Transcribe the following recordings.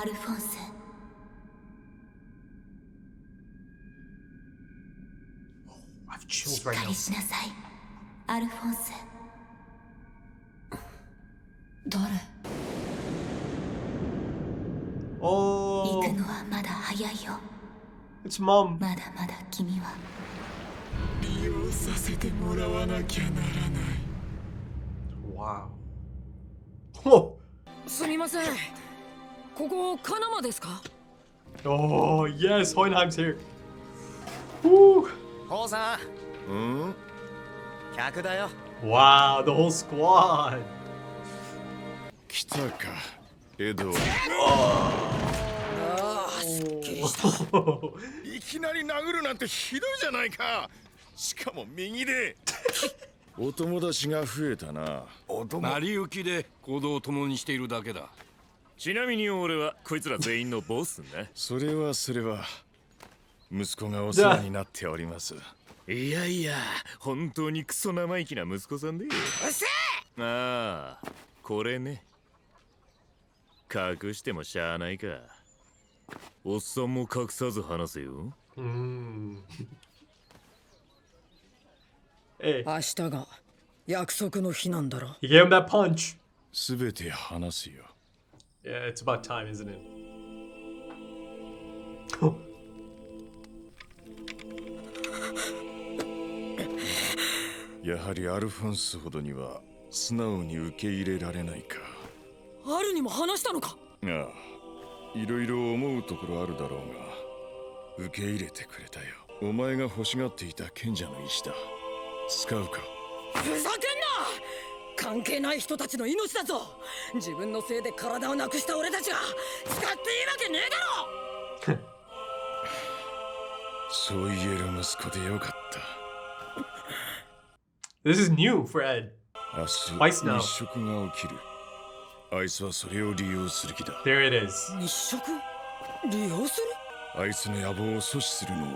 アルフォンス。 I have chills しっ right か now. りしなさい、アルフォンス。誰？ Oh, 行くのはまだ早いよ。 it's mom. まだまだ君は。利用させてもらわなきゃならない。 Wow. Oh, すみません。ここカナマですか？ oh yes, Hohenheim's here. Woo. ホウさん。うん？客だよ。 Wow, the whole squad. 来たか、エド。いきなり殴るなんてひどいじゃないか。しかも右で。お友達が増えたな。成り行きで行動を共にしているだけだ。ちなみに俺はこいつら全員のボスね。それは息子がお世話になっております。いやいや、本当にクソ生意気な息子さんで。うっせえ。ああ、これね。隠してもしゃあないか。おっさんも隠さず話せよ。Hey, 明日が約束の日なんだろ。 he gave him that punch. すべて話すよ。 Yeah, it's about time, isn't it? やはりアルフォンスほどには素直に受け入れられないか。アルにも話したのか？ああ、いろいろ思うところあるだろうが、受け入れてくれたよ。お前が欲しがっていた賢者の石だ。使うか？ふざけんな！関係ない人たちの命だぞ。自分のせいで体をなくした俺たちが使っていいわけねえだろ。そう言える息子でよかった。This is new for Ed. 明日 Twice now. 日食が起きる。あいつはそれを利用する気だ。 There it is. 日食？利用する？あいつの野望を阻止するのを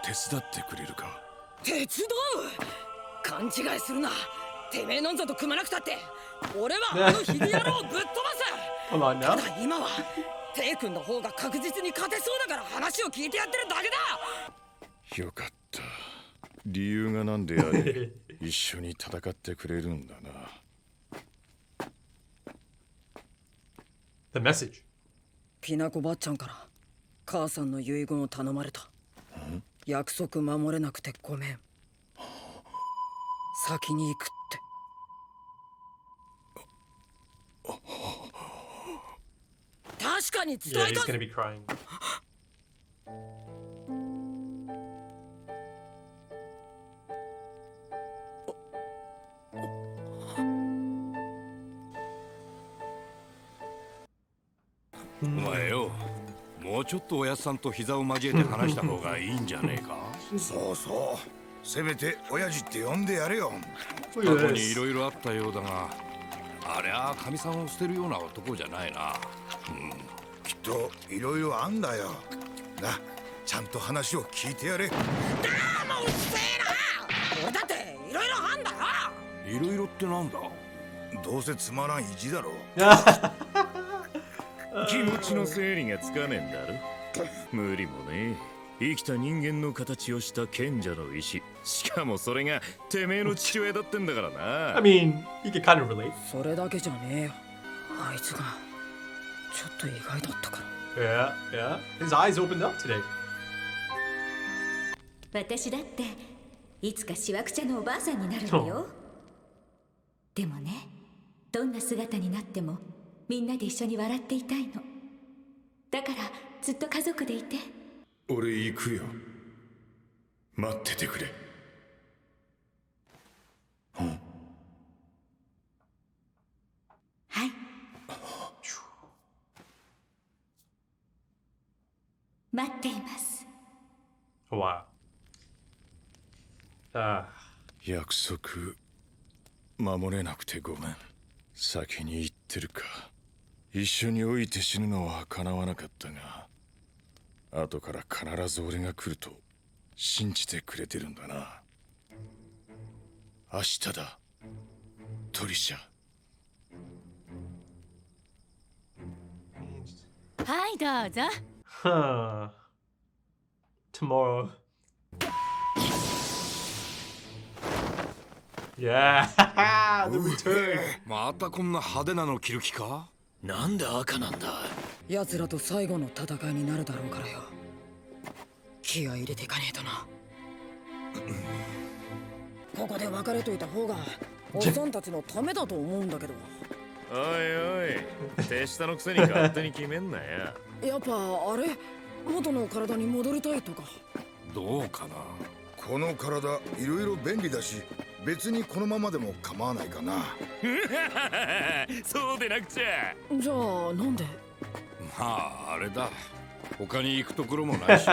手伝ってくれるか？手伝う？勘違いするな。てめえなんぞと組まなくたって俺はあのヒゲ野郎をぶっ飛ばす。 Come on た now. だ今はテイ君の方が確実に勝てそうだから話を聞いてやってるだけだ。よかった。理由が何であれ一緒に戦ってくれるんだな。 The message. きなこばっちゃんから母さんの遺言を頼まれた。約束守れなくてごめん。先に行くって。確かに伝 Yeah, え he's た。 gonna be crying. お前よ、もうちょっとおやっさんと膝を交えて話した方がいいんじゃねえか。そうそう。せめて親父って呼んでやれよ。 Look 過 at 去にい this. ろいろあったようだが、ありゃかみさんを捨てるような男じゃないな。きっといろいろあんだよ。な、ちゃんと話を聞いてやれ。もううっせえな。俺だっていろいろあんだよ。いろいろってなんだ？どうせつまらん意地だろ。気持ちの整理がつかねえんだろ。無理もねえ。生きた人間の形をした賢者の石。しかもそれがてめえの父親だってんだからな。 I mean, he could kind of relate. それだけじゃねえよ。あいつがちょっと意外だったから。 Yeah, yeah. His eyes opened up today. 私だっていつかしわくちゃのおばあさんになるのよ。でもね、どんな姿になってもみんなで一緒に笑っていたいの。だからずっと家族でいて。俺行くよ。待っててくれ。はい。待っています。 Wow. 約束守れなくてごめん。先に行ってるか。一緒に老いて死ぬのは叶わなかったが、後から必ず俺が来ると信じてくれてるんだな。明日だ、トリシャ。はいどうぞ。 Huh. Tomorrow. Yeah. The return. またこんな派手なの着る気か？なんで赤なんだ。奴らと最後の戦いになるだろうからよ。気合い入れていかねえとな。ここで別れといた方がおっさんたちのためだと思うんだけど。おいおい、手下のくせに勝手に決めんなよ。やっぱあれ元の体に戻りたいとか。どうかな。この体いろいろ便利だし、別にこのままでも構わないかな。そうでなくちゃ。じゃあなんで？まああれだ。他に行くところもないし。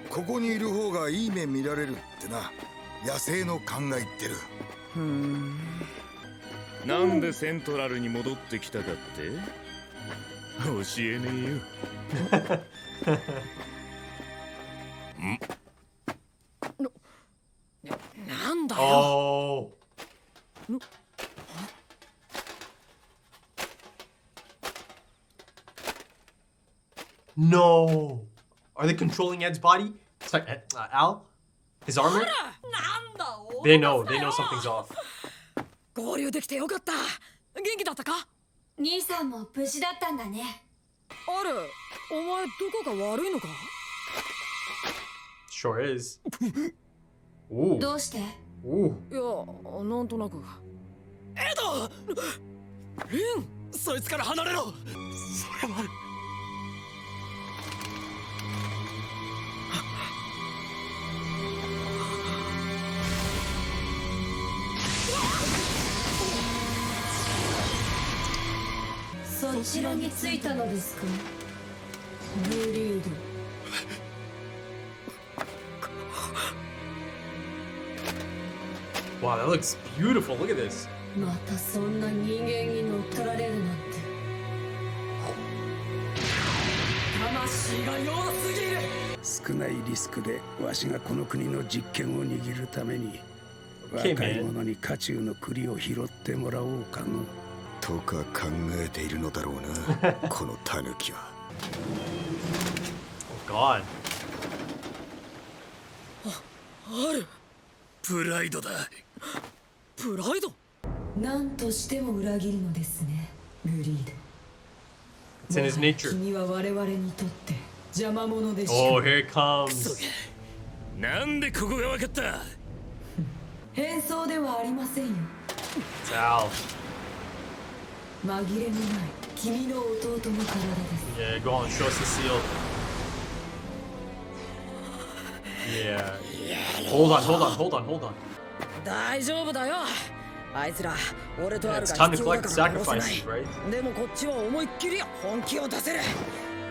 ここにいる方がいい目見られるってな。野生の勘が言ってる。なんでセントラルに戻ってきたかって教えねえよ。なんだよ。 Oh. No. Are they controlling Ed's body? It's like Al? His armor? なんだ。 They know something's off. 合流できてよかった。元気だったか？兄さんも無事だったんだね。あれ、お前どこか悪いのか？ Sure is. Ooh. どうして？ Ooh. いや、なんとなく。エド！リン、そいつから離れろ。それは。そちらに着いたのですか？ブリード。Wow, that looks beautiful. Look at this. またそんな人間に乗っ取られるなんて。魂が弱すぎる。少ないリスクでわしがこの国の実権を握るために若い者に家中の栗を拾ってもらおうかの。とか考えているのだろうな。このタヌキは。Oh God. ある。プライドだ。プライド。何としても裏切るのですね、ブリード。 It's in his nature. 君は我々にとって邪魔者でしょう。 Oh, here it comes. なんでここが分かった？変装ではありませんよ。 It's Al. 紛れもない君の弟の体です。 Yeah, go on, show us the seal. Yeah. Hold on. 大丈夫だよ。あいつら俺とあ Yeah, る it's が time to 必要だ collect the から殺せない sacrifices, right? でもこっちは思いっきり本気を出せる。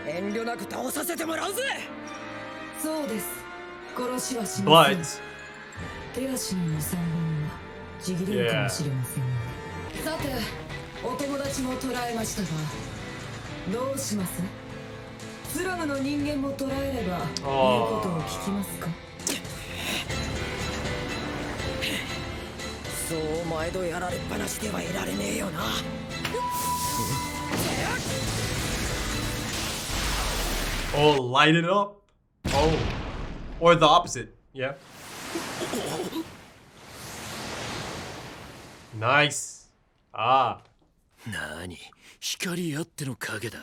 遠慮なく倒させてもらうぜ。そうです。殺しはしません。 But 手足の 2,3 本はちぎれるかもしれません、さてお友達も捕らえましたがどうします？スラムの人間も捕らえれば言うことを聞きますか？そう毎度やられっぱなしではいられねえよな。 oh, light it up. Oh, or the opposite. Yeah. Nice. Ah. なに、光あっての影だ。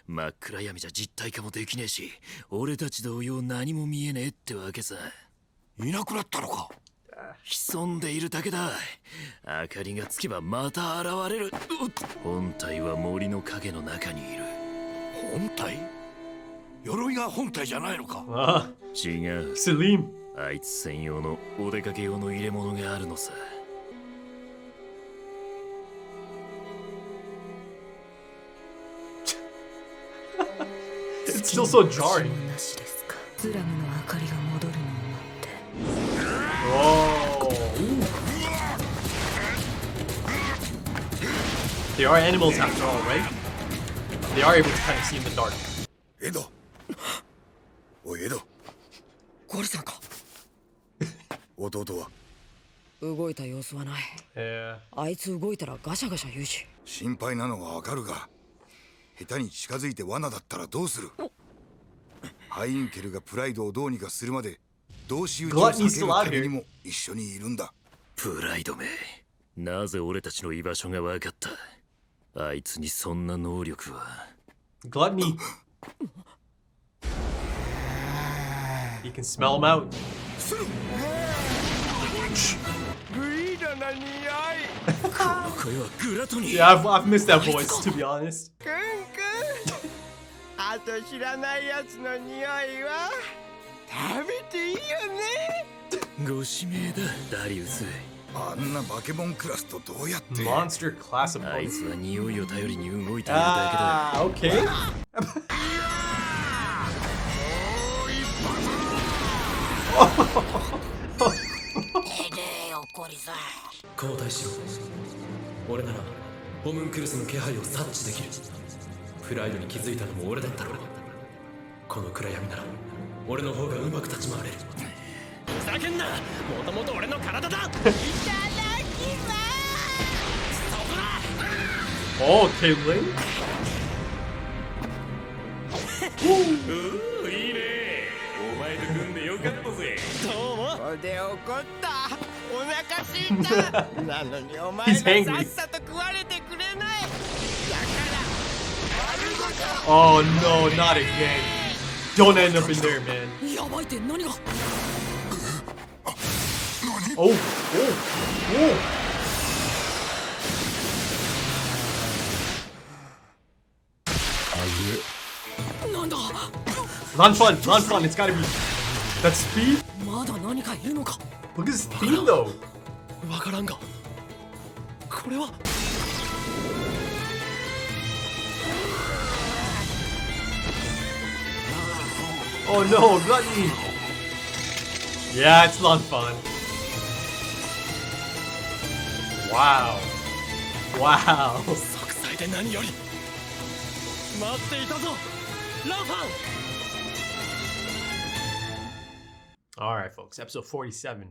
真っ暗闇じゃ実体化もできねえし、俺たち同様何も見えねえってわけさ。いなくなったのか。潜んでいるだけだ。明かりがつけばまた現れる。本体は森の影の中にいる。本体？鎧が本体じゃないのか。違う。Salim. あいつ専用のお出かけ用の入れ物があるのさ。It's still so jarring. スラムの明かりが戻るのを待って。 Oh. They are animals after all, right? They are able to kind of see in the dark. エド。おいエド。ゴリさんか。弟は動いた様子はない。 Yeah. あいつ動いたらガシャガシャ言うし。心配なのはわかるが、下手に近づいて罠だったらどうする？ハインケルがプライドをどうにかするまで同士討ちを避けるためにも一緒にいるんだ。プライドめ、なぜ俺たちの居場所が分かった？あいつにそんな能力は。Gluttony. You can smell him out. グリードの匂い。この声はグラトニー。 Yeah, I've missed that voice, to be honest. クンクン。あと知らないやつの匂いは食べていいよね。ご指名だ、ダリウス。あんなバケモンクラスとどうやって？ Monster class of あいつは匂いを頼りに動いているだけだ。Okay. 네, 오꼬리사. 交代しろ。俺ならホムンクルスの気配を察知できる。プライドに気づいたのも俺だったろう。この暗闇なら俺の方がうまく立ち回れる。ふざけんな、もともと俺の体だ。いただきます。そこだ。 Oh, Caitlyn. いいね。お前と組んでよかったぜ。どうも。これ怒った。お腹すいた。なのにお前が He's angry. さっさと食われてくれない。だから。 Oh no, not again. Don't end up in there, man. やばいって何が？ Oh, oh, oh. なんだ？ Non fun, non fun. It's gotta be. That speed? まだ何かいるのか？ Look at his speed though. わからんが、これは。 Oh no, Gluttony. Yeah, it's not fun. Wow. Wow. 作祭で何より。待っていたぞ、ラファン。 Alright, folks, episode 47.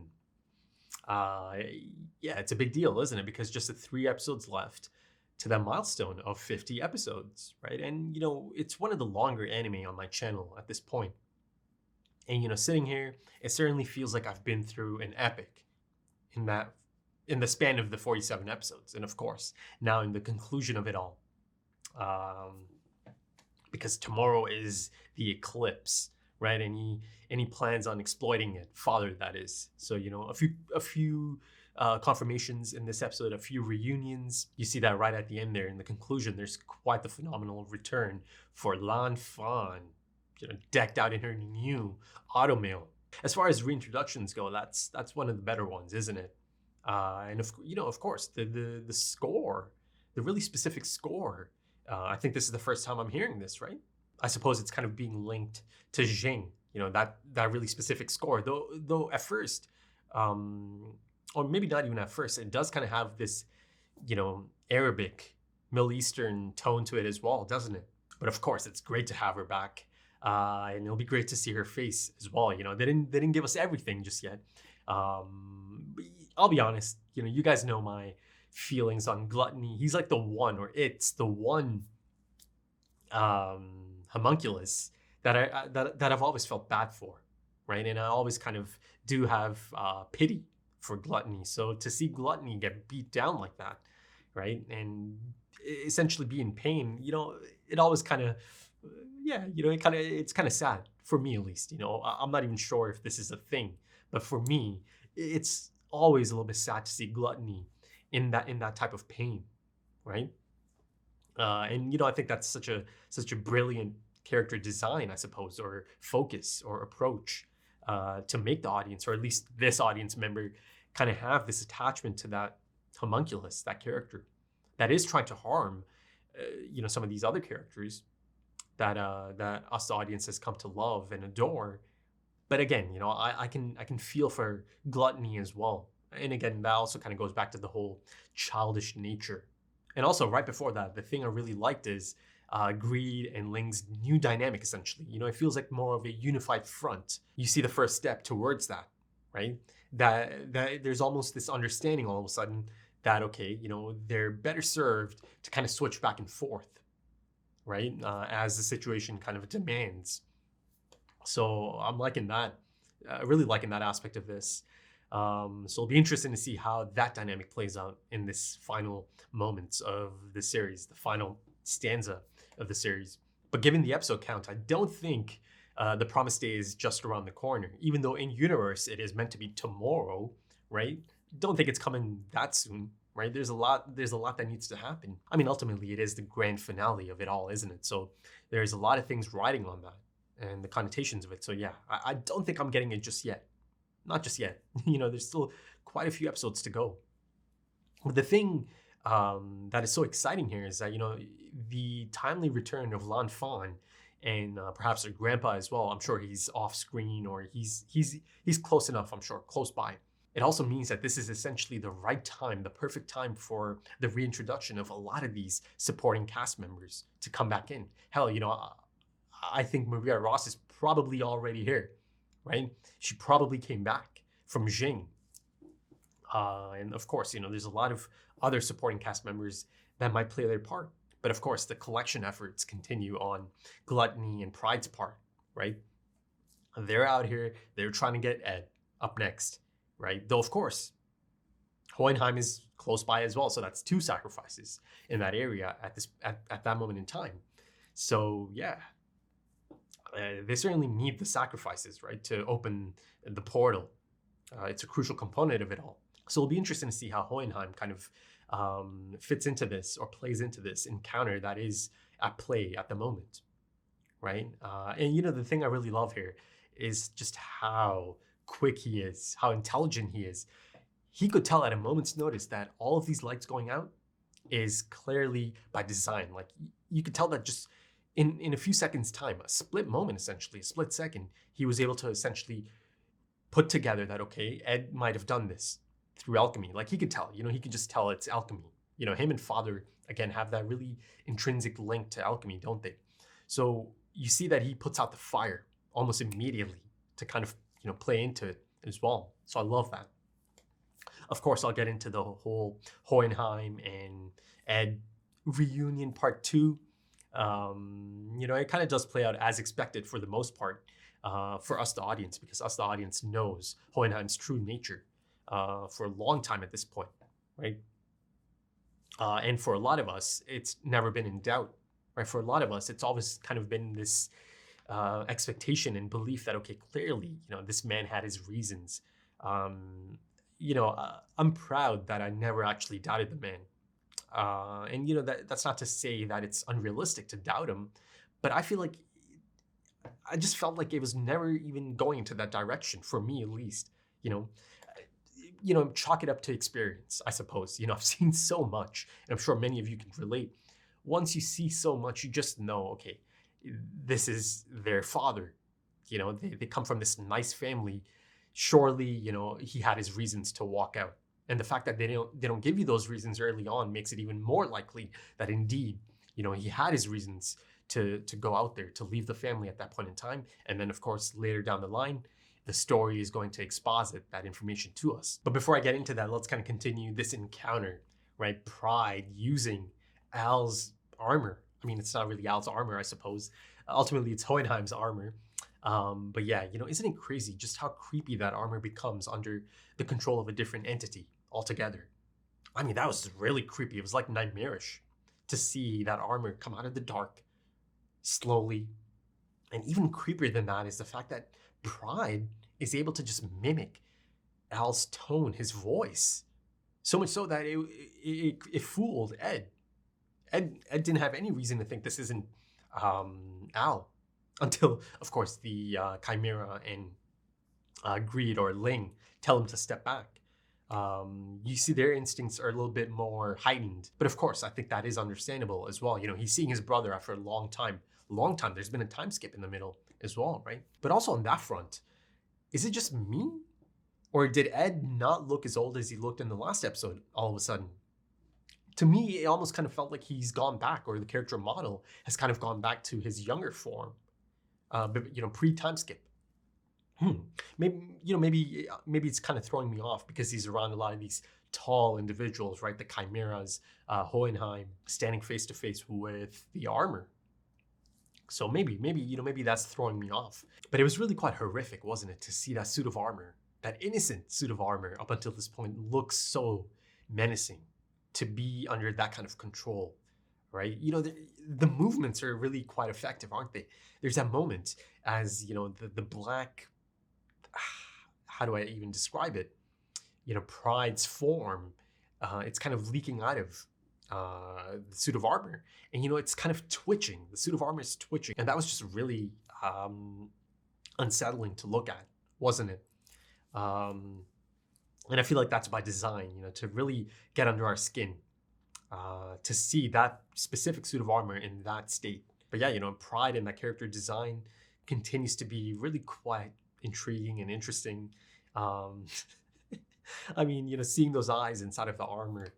Yeah, it's a big deal, isn't it? Because just the 3 episodes left to that milestone of 50 episodes, right? And, you know, it's one of the longer anime on my channel at this point. And, you know, sitting here, it certainly feels like I've been through an epic in the span of the 47 episodes. And of course, now in the conclusion of it all. Because tomorrow is the eclipse, right? And he plans on exploiting it, Father, that is. So, you know, a few confirmations in this episode, a few reunions. You see that right at the end there in the conclusion. There's quite the phenomenal return for Lan Fan, you know, decked out in her new automail. As far as reintroductions go, that's one of the better ones, isn't it? And of course, the score, the really specific score. I think this is the first time I'm hearing this, right? I suppose it's kind of being linked to Jing, you know, that really specific score. Though at first, or maybe not even at first, it does kind of have this, you know, Arabic, Middle Eastern tone to it as well, doesn't it? But of course, it's great to have her back. And it'll be great to see her face as well. You know, they didn't give us everything just yet. I'll be honest, you know, you guys know my feelings on Gluttony. He's like the one, or it's the one homunculus that I've always felt bad for, right? And I always kind of do have pity for Gluttony. So to see Gluttony get beat down like that, right, and essentially be in pain, you know, it always kind of, yeah, you know, it's kind of sad for me, at least. You know, I'm not even sure if this is a thing, but for me, it's always a little bit sad to see Gluttony in that type of pain, right? And you know, I think that's such a brilliant character design, I suppose, or focus or approach to make the audience, or at least this audience member, kind of have this attachment to that homunculus, that character that is trying to harm, you know, some of these other characters that us, the audience, has come to love and adore. But again, you know, I can feel for Gluttony as well. And again, that also kind of goes back to the whole childish nature. And also, right before that, the thing I really liked is Greed and Ling's new dynamic, essentially. You know, it feels like more of a unified front. You see the first step towards that, right? That there's almost this understanding all of a sudden that, okay, you know, they're better served to kind of switch back and forth, right? As the situation kind of demands. So I'm liking that. Really liking that aspect of this. So it'll be interesting to see how that dynamic plays out in this final moments of the series, the final stanza of the series. But given the episode count, I don't think the promised day is just around the corner. Even though in universe it is meant to be tomorrow, right? Don't think it's coming that soon, right? There's a lot that needs to happen. I mean, ultimately it is the grand finale of it all, isn't it? So there's a lot of things riding on that and the connotations of it. So yeah, I don't think I'm getting it just yet. Not just yet. There's still quite a few episodes to go. But the thing that is so exciting here is that, the timely return of Lan Fan and perhaps her grandpa as well. I'm sure he's off screen or he's close enough, I'm sure, close by. It also means that this is essentially the right time, the perfect time for the reintroduction of a lot of these supporting cast members to come back in. Hell, I think Maria Ross is probably already here, right? She probably came back from Jing. And of course, there's a lot of other supporting cast members that might play their part. But of course, the collection efforts continue on Gluttony and Pride's part, right? They're out here, they're trying to get Ed up next, right? Though, of course, Hohenheim is close by as well. So that's 2 sacrifices in that area at that moment in time. So yeah, they certainly need the sacrifices, right, to open the portal. It's a crucial component of it all. So it'll be interesting to see how Hohenheim kind of fits into this or plays into this encounter that is at play at the moment, right? And the thing I really love here is just how quick he is, how intelligent he is. He could tell at a moment's notice that all of these lights going out is clearly by design. Like you could tell that just in a few seconds time, a split moment, essentially, a split second, he was able to essentially put together that, okay, Ed might have done this through alchemy. Like he could tell, he could just tell it's alchemy. Him and Father, again, have that really intrinsic link to alchemy, don't they? So you see that he puts out the fire almost immediately to kind of, play into it as well. So I love that. Of course, I'll get into the whole Hohenheim and Ed reunion part 2. It kind of does play out as expected for the most part for us, the audience, because us, the audience, knows Hohenheim's true nature for a long time at this point, right? And for a lot of us, it's never been in doubt, right? For a lot of us, it's always kind of been this expectation and belief that, okay, clearly, this man had his reasons. I'm proud that I never actually doubted the man. And that's not to say that it's unrealistic to doubt him, but I feel like I just felt like it was never even going into that direction, for me at least. Chalk it up to experience, I suppose. I've seen so much, and I'm sure many of you can relate. Once you see so much, you just know, okay, this is their father. They come from this nice family. Surely, he had his reasons to walk out. And the fact that they don't give you those reasons early on makes it even more likely that indeed, he had his reasons to go out there, to leave the family at that point in time. And then, of course, later down the line, the story is going to exposit that information to us. But before I get into that, let's kind of continue this encounter, right? Pride using Al's armor. I mean, it's not really Al's armor, I suppose. Ultimately, it's Hohenheim's armor. But yeah, isn't it crazy just how creepy that armor becomes under the control of a different entity altogether? I mean, that was really creepy. It was like nightmarish to see that armor come out of the dark slowly. And even creepier than that is the fact that Pride is able to just mimic Al's tone, his voice. So much so that it fooled Ed. Ed didn't have any reason to think this isn't Al. Until, of course, the Chimera and Greed or Ling tell him to step back. You see their instincts are a little bit more heightened. But of course, I think that is understandable as well. He's seeing his brother after a long time. There's been a time skip in the middle as well, right? But also on that front, is it just me? Or did Ed not look as old as he looked in the last episode all of a sudden? To me, it almost kind of felt like he's gone back, or the character model has kind of gone back to his younger form. Pre-time skip. Maybe it's kind of throwing me off because he's around a lot of these tall individuals, right? The Chimeras, Hohenheim, standing face to face with the armor, So maybe that's throwing me off. But it was really quite horrific, wasn't it, to see that suit of armor, that innocent suit of armor up until this point look so menacing, to be under that kind of control, right? The movements are really quite effective, aren't they? There's that moment as, the black, how do I even describe it? Pride's form, it's kind of leaking out of the suit of armor, and it's kind of twitching. The suit of armor is twitching, and that was just really unsettling to look at, wasn't it? And I feel like that's by design, to really get under our skin, to see that specific suit of armor in that state. But yeah, Pride in that character design continues to be really quite intriguing and interesting. I mean, seeing those eyes inside of the armor,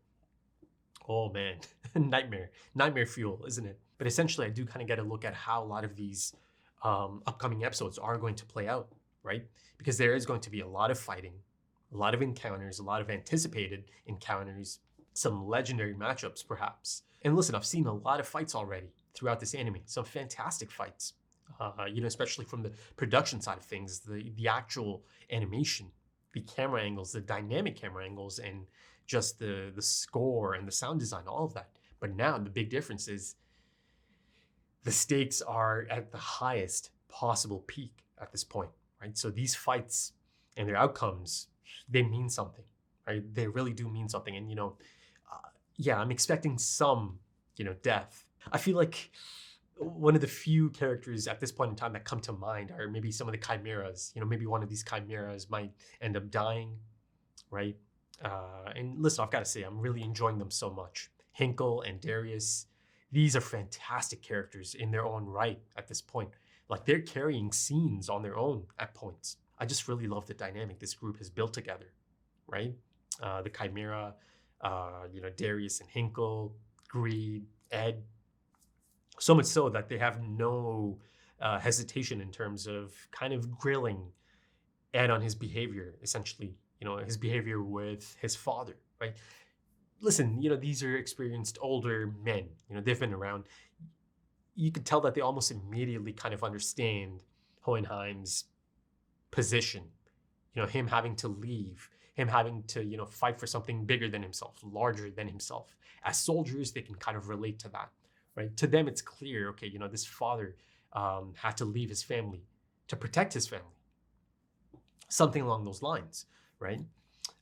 oh man, nightmare fuel, isn't it? But essentially, I do kind of get a look at how a lot of these upcoming episodes are going to play out, right? Because there is going to be a lot of fighting, a lot of encounters, a lot of anticipated encounters, some legendary matchups perhaps. And listen, I've seen a lot of fights already throughout this anime, some fantastic fights, especially from the production side of things, the actual animation, the camera angles, the dynamic camera angles, and just the score and the sound design, all of that. But now the big difference is the stakes are at the highest possible peak at this point, right? So these fights and their outcomes, they mean something, right? They really do mean something. And, yeah, I'm expecting some, death. I feel like one of the few characters at this point in time that come to mind are maybe some of the chimeras. Maybe one of these chimeras might end up dying, right? And listen, I've got to say, I'm really enjoying them so much. Hinkle and Darius, these are fantastic characters in their own right at this point. Like, they're carrying scenes on their own at points. I just really love the dynamic this group has built together, right? The Chimera, Darius and Hinkle, Greed, Ed. So much so that they have no hesitation in terms of kind of grilling Ed on his behavior, essentially, his behavior with his father, right? Listen, these are experienced older men, they've been around. You could tell that they almost immediately kind of understand Hohenheim's position, him having to leave, him having to, fight for something bigger than himself, larger than himself. As soldiers, they can kind of relate to that, right? To them, it's clear, okay, this father had to leave his family to protect his family. Something along those lines, right?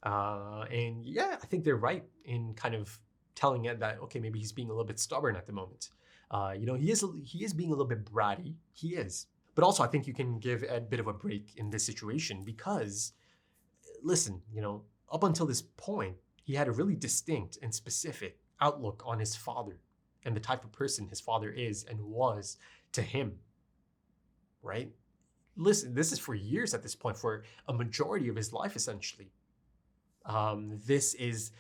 And yeah, I think they're right in kind of telling Ed that, okay, maybe he's being a little bit stubborn at the moment. He is being a little bit bratty. He is. But also, I think you can give Ed a bit of a break in this situation because, listen, up until this point, he had a really distinct and specific outlook on his father and the type of person his father is and was to him, right? Listen, this is for years at this point, for a majority of his life, essentially. This is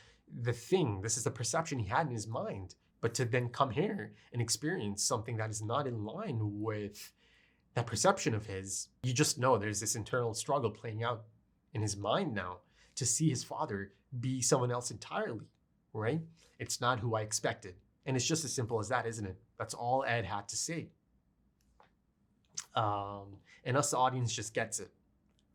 the thing, this is the perception he had in his mind. But to then come here and experience something that is not in line with that perception of his, you just know there's this internal struggle playing out in his mind now to see his father be someone else entirely, right? It's not who I expected. And it's just as simple as that, isn't it? That's all Ed had to say. And us, the audience, just gets it,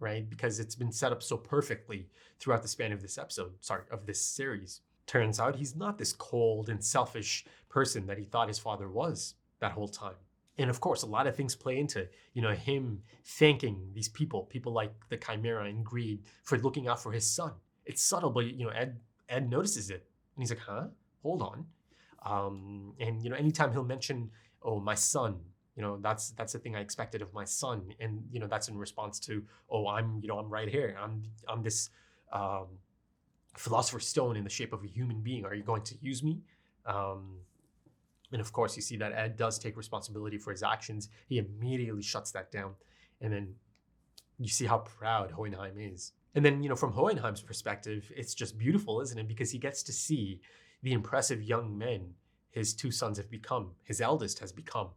right? Because it's been set up so perfectly throughout the span of this of this series. Turns out he's not this cold and selfish person that he thought his father was that whole time. And of course, a lot of things play into, him thanking these people like the Chimera and Greed for looking out for his son. It's subtle, but, Ed notices it. And he's like, huh? Hold on. And, anytime he'll mention, oh, my son, that's the thing I expected of my son. And, that's in response to, oh, I'm right here. I'm this philosopher's stone in the shape of a human being. Are you going to use me? And of course, you see that Ed does take responsibility for his actions. He immediately shuts that down. And then you see how proud Hohenheim is. And then, from Hohenheim's perspective, it's just beautiful, isn't it? Because he gets to see the impressive young men his two sons have become, his eldest has become,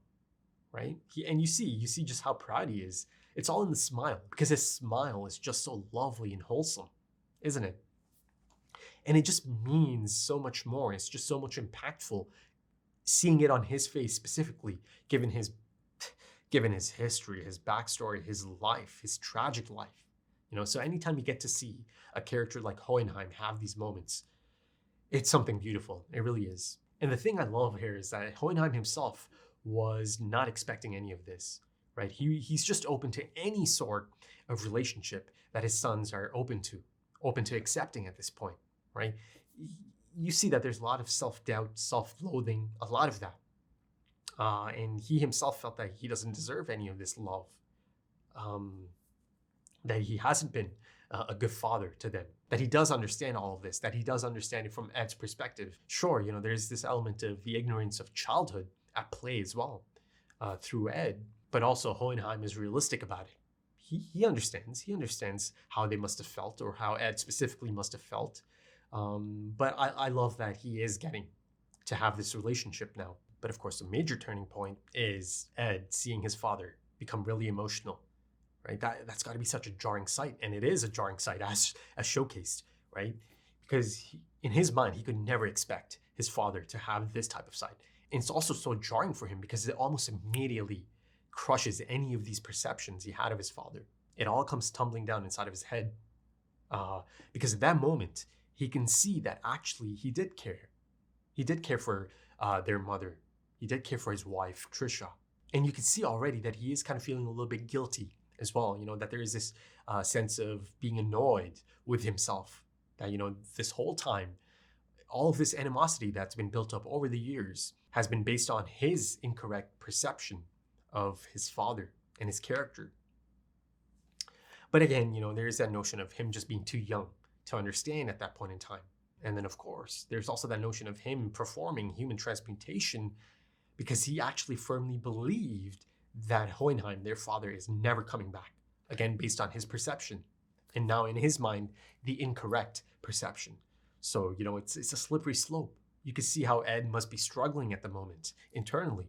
right? And you see just how proud he is. It's all in the smile, because his smile is just so lovely and wholesome, isn't it? And it just means so much more. It's just so much impactful seeing it on his face specifically, given his given his history, his backstory, his life, his tragic life. So anytime you get to see a character like Hohenheim have these moments, it's something beautiful. It really is. And the thing I love here is that Hohenheim himself was not expecting any of this, right? He's just open to any sort of relationship that his sons are open to accepting at this point, right? You see that there's a lot of self-doubt, self-loathing, a lot of that. And he himself felt that he doesn't deserve any of this love, that he hasn't been a good father to them, that he does understand all of this, that he does understand it from Ed's perspective. Sure, there's this element of the ignorance of childhood at play as well through Ed, but also Hohenheim is realistic about it. He understands how they must have felt, or how Ed specifically must have felt. But I love that he is getting to have this relationship now. But of course, the major turning point is Ed seeing his father become really emotional, right? That's got to be such a jarring sight. And it is a jarring sight as showcased, right? Because in his mind, he could never expect his father to have this type of sight. And it's also so jarring for him because it almost immediately crushes any of these perceptions he had of his father. It all comes tumbling down inside of his head. Because at that moment, he can see that actually he did care. He did care for their mother. He did care for his wife, Trisha. And you can see already that he is kind of feeling a little bit guilty as well, that there is this sense of being annoyed with himself. That, this whole time, all of this animosity that's been built up over the years has been based on his incorrect perception of his father and his character. But again, there is that notion of him just being too young to understand at that point in time. And then, of course, there's also that notion of him performing human transmutation because he actually firmly believed that Hohenheim, their father, is never coming back. Again, based on his perception. And now in his mind, the incorrect perception. So, it's a slippery slope. You can see how Ed must be struggling at the moment internally.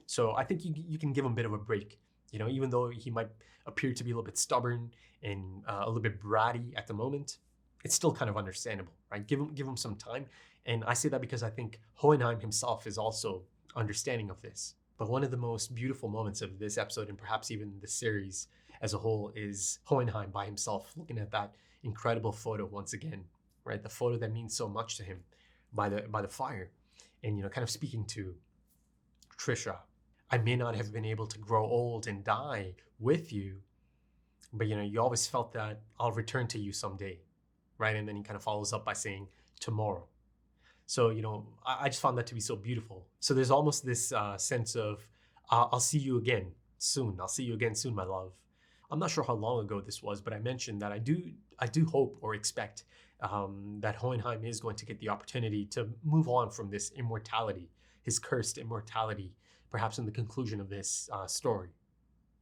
So I think you can give him a bit of a break. Even though he might appear to be a little bit stubborn and a little bit bratty at the moment, it's still kind of understandable, right? Give him some time. And I say that because I think Hohenheim himself is also understanding of this. But one of the most beautiful moments of this episode, and perhaps even the series as a whole, is Hohenheim by himself looking at that incredible photo once again, right? The photo that means so much to him by the fire, and kind of speaking to Trisha. I may not have been able to grow old and die with you, but you always felt that I'll return to you someday, right? And then he kind of follows up by saying tomorrow. So, I just found that to be so beautiful. So there's almost this sense of, I'll see you again soon. I'll see you again soon, my love. I'm not sure how long ago this was, but I mentioned that I do hope or expect that Hohenheim is going to get the opportunity to move on from this immortality, his cursed immortality, perhaps in the conclusion of this story.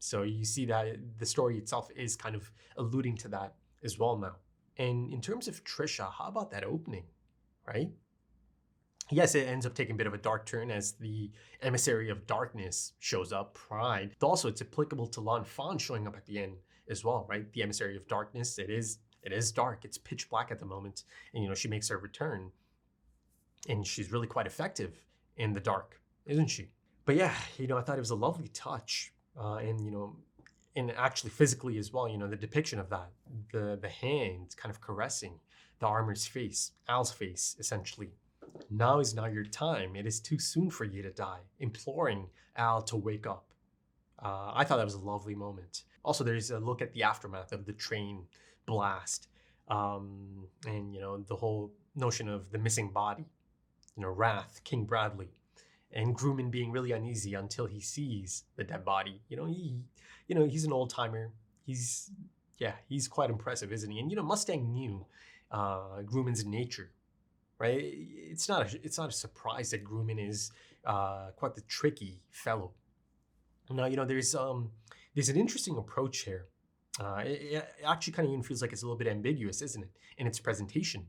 So you see that the story itself is kind of alluding to that as well now. And in terms of Trisha, how about that opening, right? Yes, it ends up taking a bit of a dark turn as the Emissary of Darkness shows up, Pride. But also, it's applicable to Lan Fan showing up at the end as well, right? The Emissary of Darkness, it is dark. It's pitch black at the moment. And, she makes her return. And she's really quite effective in the dark, isn't she? But yeah, I thought it was a lovely touch. And actually physically as well, the depiction of that, the hand kind of caressing the armor's face, Al's face, essentially. Now is not your time. It is too soon for you to die. Imploring Al to wake up. I thought that was a lovely moment. Also, there's a look at the aftermath of the train blast. And, the whole notion of the missing body. Wrath, King Bradley. And Grumman being really uneasy until he sees the dead body. He's an old timer. He's quite impressive, isn't he? And, Mustang knew Grumman's nature. Right? It's not a surprise that Grumman is quite the tricky fellow. Now, there's an interesting approach here. It actually kind of even feels like it's a little bit ambiguous, isn't it, in its presentation?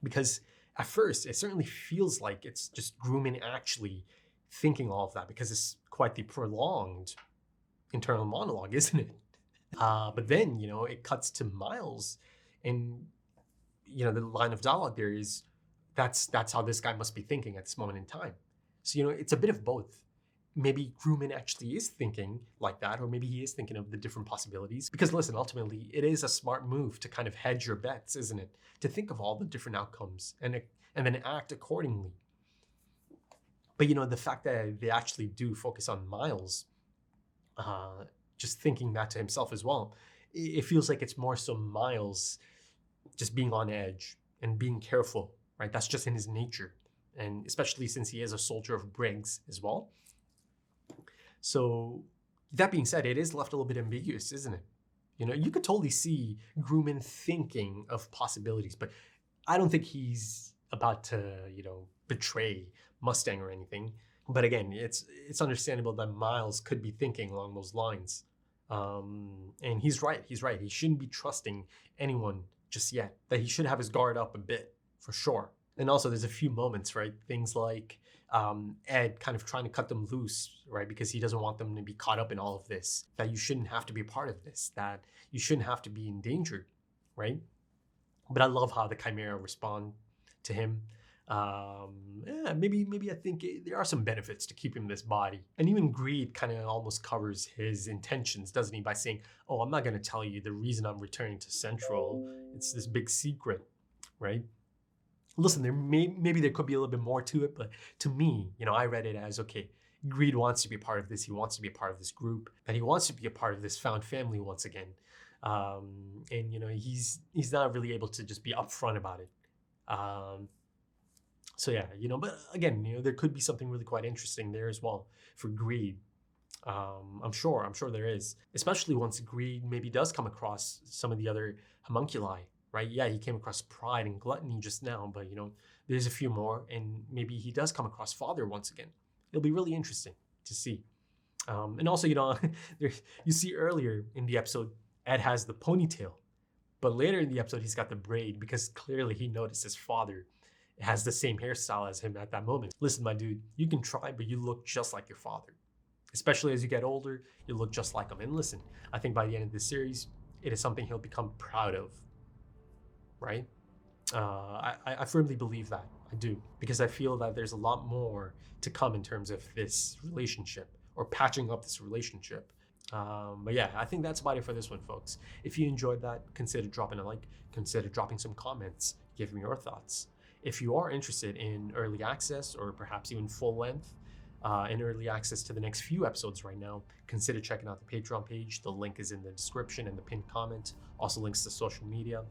Because at first, it certainly feels like it's just Grumman actually thinking all of that, because it's quite the prolonged internal monologue, isn't it? But then, it cuts to Miles, and the line of dialogue there is, that's how this guy must be thinking at this moment in time. So, it's a bit of both. maybe Grumman actually is thinking like that, or maybe he is thinking of the different possibilities. Because listen, ultimately, it is a smart move to kind of hedge your bets, isn't it? To think of all the different outcomes and then act accordingly. But the fact that they actually do focus on Miles, just thinking that to himself as well, it feels like it's more so Miles just being on edge and being careful, right? That's just in his nature. And especially since he is a soldier of Briggs as well. So that being said, it is left a little bit ambiguous, isn't it? You could totally see Grumman thinking of possibilities, but I don't think he's about to, betray Mustang or anything. But again, it's understandable that Miles could be thinking along those lines. And he's right. He shouldn't be trusting anyone just yet. That he should have his guard up a bit, for sure. And also there's a few moments, right? Things like Ed kind of trying to cut them loose, right? Because he doesn't want them to be caught up in all of this. That you shouldn't have to be a part of this. That you shouldn't have to be in danger, right? But I love how the Chimera respond to him. Maybe I think there are some benefits to keeping this body. And even Greed kind of almost covers his intentions, doesn't he? By saying, oh, I'm not going to tell you the reason I'm returning to Central. It's this big secret, right? Listen, maybe there could be a little bit more to it, but to me, I read it as, okay, Greed wants to be a part of this. He wants to be a part of this group, that he wants to be a part of this found family once again. And he's not really able to just be upfront about it. So yeah, but again, there could be something really quite interesting there as well for Greed. I'm sure there is, especially once Greed maybe does come across some of the other homunculi. Right? Yeah, he came across Pride and Gluttony just now, but there's a few more, and maybe he does come across Father once again. It'll be really interesting to see. And also, you see earlier in the episode, Ed has the ponytail, but later in the episode, he's got the braid because clearly he noticed his father has the same hairstyle as him at that moment. Listen, my dude, you can try, but you look just like your father. Especially as you get older, you look just like him. And listen, I think by the end of the series, it is something he'll become proud of. Right? I firmly believe that. I do. Because I feel that there's a lot more to come in terms of this relationship or patching up this relationship. But yeah, I think that's about it for this one, folks. If you enjoyed that, consider dropping a like, consider dropping some comments, give me your thoughts. If you are interested in early access or perhaps even full length and early access to the next few episodes right now, consider checking out the Patreon page. The link is in the description and the pinned comment. Also links to social media.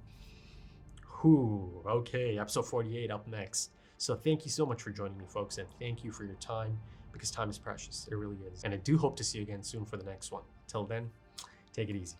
Okay, episode 48 up next. So thank you so much for joining me, folks, and thank you for your time, because time is precious. It really is. And I do hope to see you again soon for the next one. Till then, take it easy.